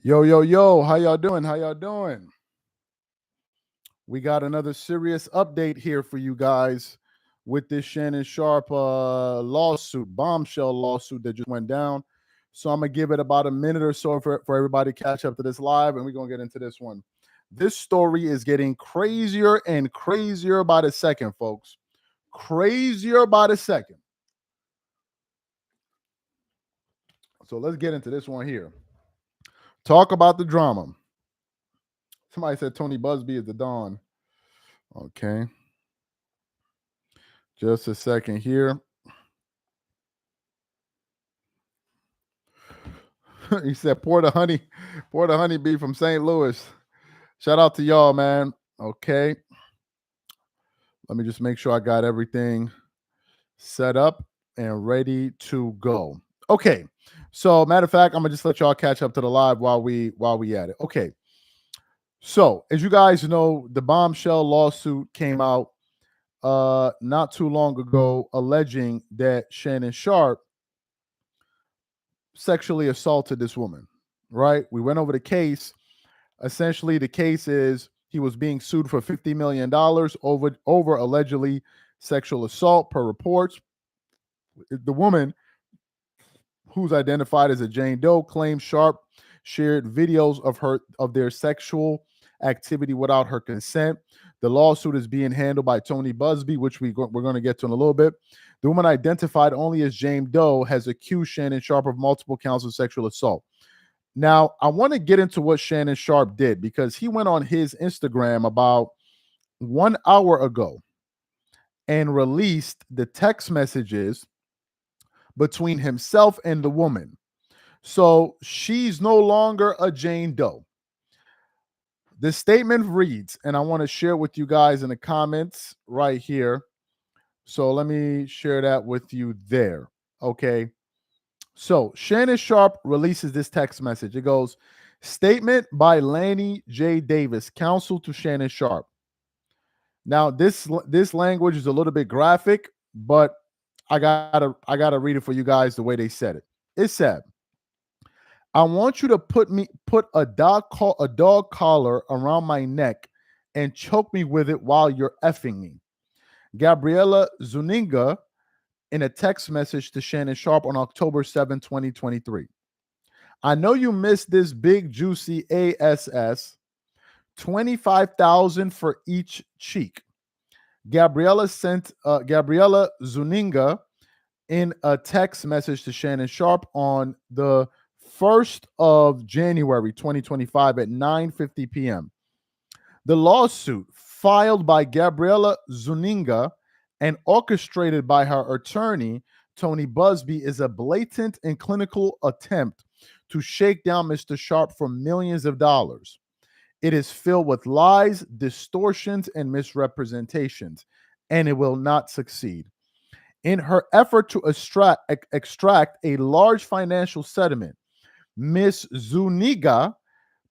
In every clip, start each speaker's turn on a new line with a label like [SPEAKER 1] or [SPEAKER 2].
[SPEAKER 1] Yo, yo, yo, how y'all doing? How y'all doing? We got another serious update here for you guys with this Shannon Sharpe lawsuit, bombshell lawsuit that just went down. So I'm going to give it about a minute or so for everybody to catch up to this live, and we're going to get into this one. This story is getting crazier and crazier by the second, folks. Crazier by the second. So let's get into this one here. Talk about the drama. Somebody said Tony Busby is the Don. Okay. Just a second here. He said, pour the honeybee from St. Louis. Shout out to y'all, man. Okay. Let me just make sure I got everything set up and ready to go. Okay. So, matter of fact, I'm gonna just let y'all catch up to the live while we at it. Okay. So, as you guys know, the bombshell lawsuit came out not too long ago alleging that Shannon Sharpe sexually assaulted this woman, right? We went over the case. Essentially, the case is he was being sued for $50 million over allegedly sexual assault per reports. The woman, who's identified as a Jane Doe, claims Sharpe shared videos of their sexual activity without her consent. The lawsuit is being handled by Tony Busby, which we're going to get to in a little bit. The woman, identified only as Jane Doe, has accused Shannon Sharpe of multiple counts of sexual assault. Now, I want to get into what Shannon Sharpe did because he went on his Instagram about 1 hour ago and released the text messages between himself and the woman. So she's no longer a Jane Doe. The statement reads, and I want to share with you guys in the comments right here. So let me share that with you there. Okay. So Shannon Sharpe releases this text message. It goes, statement by Lanny J. Davis, counsel to Shannon Sharpe. Now, this language is a little bit graphic, but I gotta read it for you guys the way they said it. It said, I want you to put a dog collar around my neck and choke me with it while you're effing me. Gabriella Zuniga, in a text message to Shannon Sharpe on October 7, 2023. I know you missed this big juicy ASS, 25,000 for each cheek. Gabriella Zuniga in a text message to Shannon Sharpe on the 1st of January 2025 at 9:50 p.m. The lawsuit, filed by Gabriella Zuniga and orchestrated by her attorney, Tony Busby, is a blatant and clinical attempt to shake down Mr. Sharpe for millions of dollars. It is filled with lies, distortions, and misrepresentations, and it will not succeed. In her effort to extract a large financial settlement, Miss Zuniga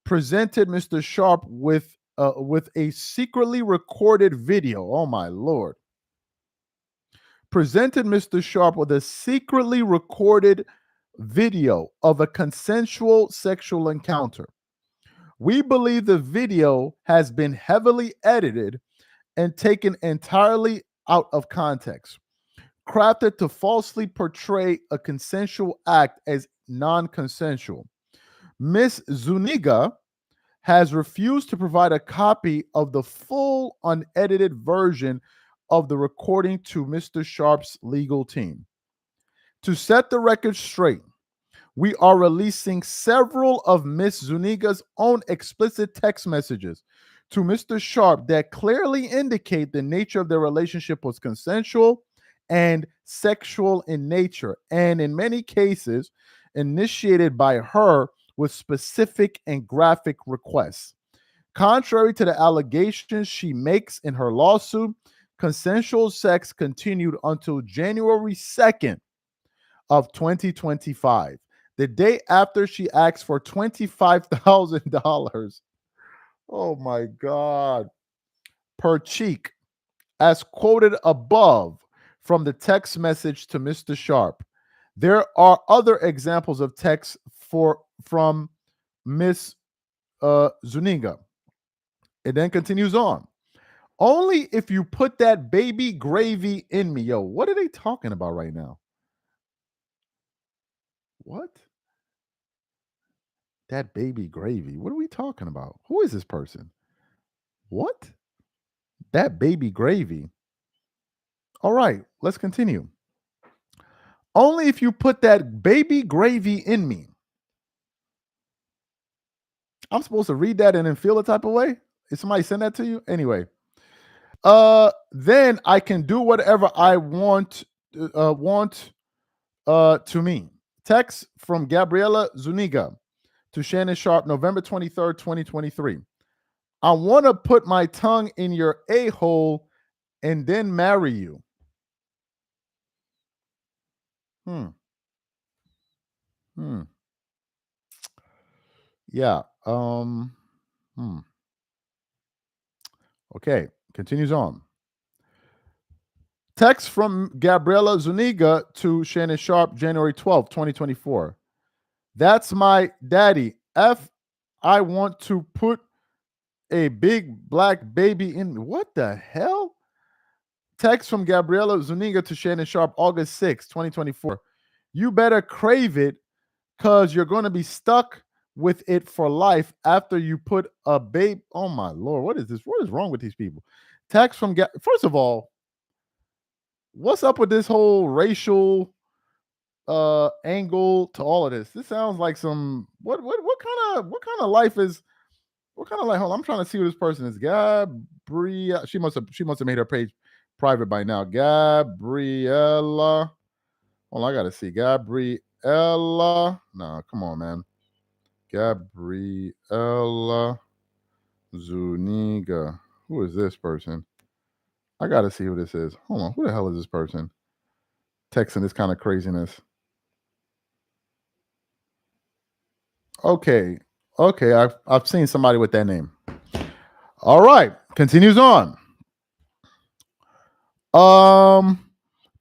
[SPEAKER 1] presented Mr. Sharpe with a secretly recorded video. Oh my Lord. Presented Mr. Sharpe with a secretly recorded video of a consensual sexual encounter. We believe the video has been heavily edited and taken entirely out of context, crafted to falsely portray a consensual act as non-consensual. Miss Zuniga has refused to provide a copy of the full unedited version of the recording to Mr. Sharpe's legal team. To set the record straight, we are releasing several of Miss Zuniga's own explicit text messages to Mr. Sharpe that clearly indicate the nature of their relationship was consensual and sexual in nature, and in many cases, initiated by her with specific and graphic requests. Contrary to the allegations she makes in her lawsuit, consensual sex continued until January 2nd of 2025, the day after she asked for $25,000. Oh my God. Per cheek, as quoted above from the text message to Mr. Sharpe. There are other examples of text from Miss Zuniga. It then continues on. Only if you put that baby gravy in me. Yo, what are they talking about right now? What? That baby gravy. What are we talking about? Who is this person? What? That baby gravy. All right, let's continue. Only if you put that baby gravy in me. I'm supposed to read that and then feel a type of way? Did somebody send that to you? Anyway, then I can do whatever I want to me. Text from Gabriela Zuniga to Shannon Sharpe, November 23rd, 2023. I want to put my tongue in your a-hole and then marry you. Hmm. Hmm. Yeah. Hmm. Okay. Continues on. Text from Gabriela Zuniga to Shannon Sharpe, January 12th, 2024. That's my daddy. I want to put a big black baby in me. What the hell? Text from Gabriela Zuniga to Shannon Sharpe, August 6th, 2024. You better crave it because you're going to be stuck with it for life after you put a babe. Oh my lord, what is this? What is wrong with these people? Text from first of all, what's up with this whole racial angle to all of this? This sounds like some what kind of life is what kind of life? Hold on, I'm trying to see who this person is. Gabriella. She must have made her page private by now. Gabriella. Hold on, I gotta see. Gabriella. No, come on, man. Gabriella Zuniga. Who is this person? I gotta see who this is. Hold on. Who the hell is this person? Texting this kind of craziness. Okay. Okay. I've seen somebody with that name. All right. Continues on. Um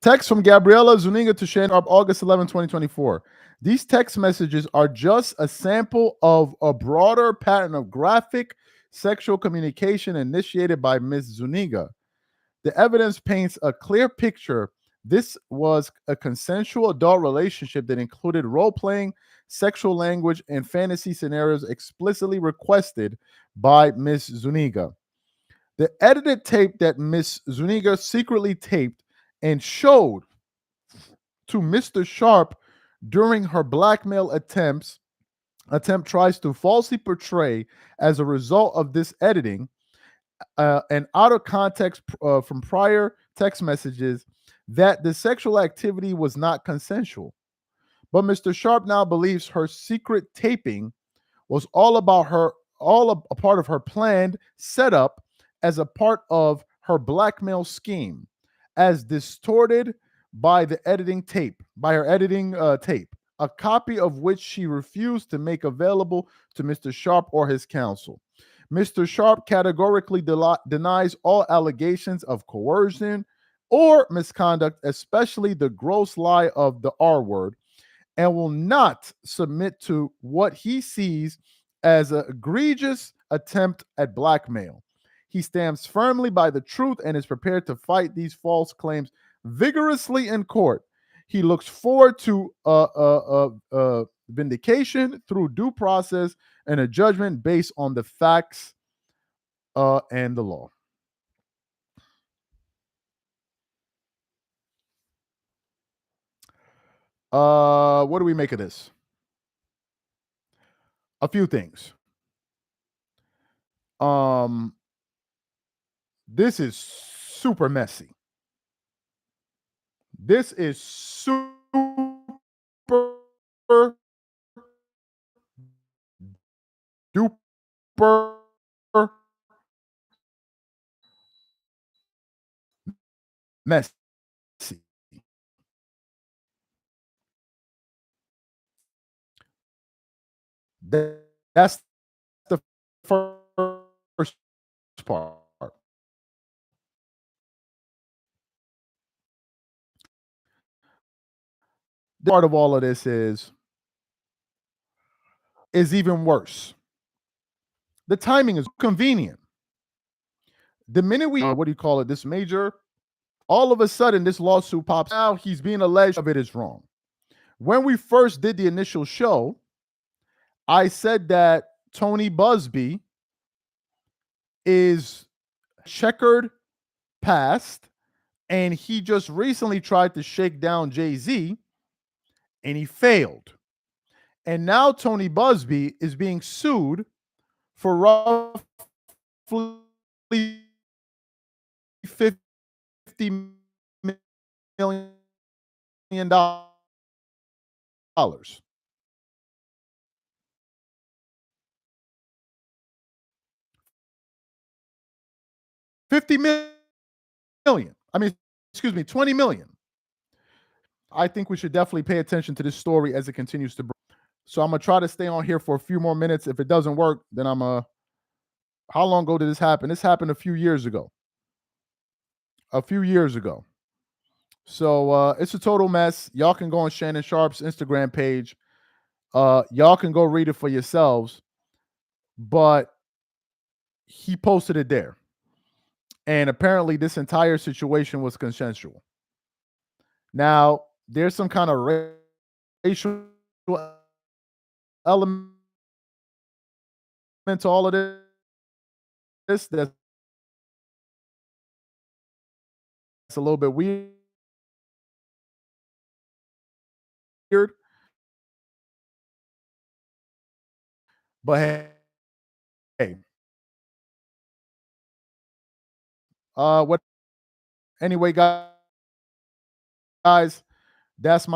[SPEAKER 1] Text from Gabriela Zuniga to Shannon Sharpe, August 11, 2024. These text messages are just a sample of a broader pattern of graphic sexual communication initiated by Ms. Zuniga. The evidence paints a clear picture. This was a consensual adult relationship that included role playing, sexual language, and fantasy scenarios explicitly requested by Ms. Zuniga. The edited tape that Ms. Zuniga secretly taped and showed to Mr. Sharpe during her blackmail attempt tries to falsely portray as a result of this editing and out of context from prior text messages that the sexual activity was not consensual. But Mr. Sharpe now believes her secret taping was all a part of her planned setup as a part of her blackmail scheme, as distorted by the editing tape, by her editing tape, a copy of which she refused to make available to Mr. Sharpe or his counsel. Mr. Sharpe categorically denies all allegations of coercion or misconduct, especially the gross lie of the R word, and will not submit to what he sees as an egregious attempt at blackmail. He stands firmly by the truth and is prepared to fight these false claims vigorously in court. He looks forward to vindication through due process and a judgment based on the facts and the law. What do we make of this? A few things. Um, this is super messy. This is super duper messy. That's the first part. The part of all of this is is even worse. The timing is convenient. The minute we, what do you call it, this major, all of a sudden this lawsuit pops out. He's being alleged of it is wrong. When we first did the initial show, I said that Tony Busby is checkered past, and he just recently tried to shake down Jay-Z and he failed. And now Tony Busby is being sued for roughly $50 million. 50 million. I mean, excuse me, 20 million. I think we should definitely pay attention to this story as it continues to. So I'm gonna try to stay on here for a few more minutes. If it doesn't work, then I'm how long ago did this happen? This happened a few years ago. A few years ago. So it's a total mess. Y'all can go on Shannon Sharpe's Instagram page. Y'all can go read it for yourselves. But he posted it there. And apparently this entire situation was consensual. Now, there's some kind of racial element to all of this that's a little bit weird. But hey, what anyway, guys, that's my